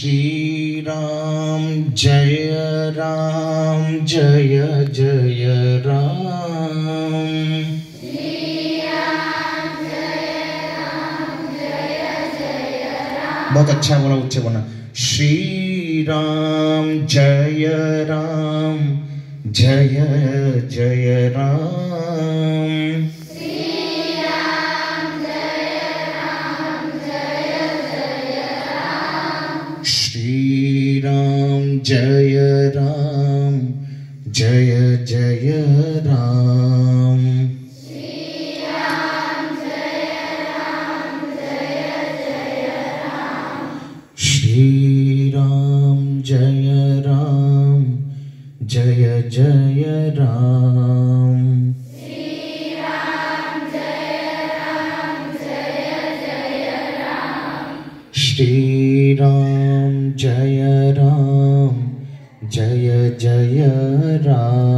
श्री राम जय जय राम। बहुत अच्छा बोला, उच्च बोला। श्री राम जय जय राम। श्री राम जय जय राम। श्री राम जय जय राम। श्री राम जय जय राम।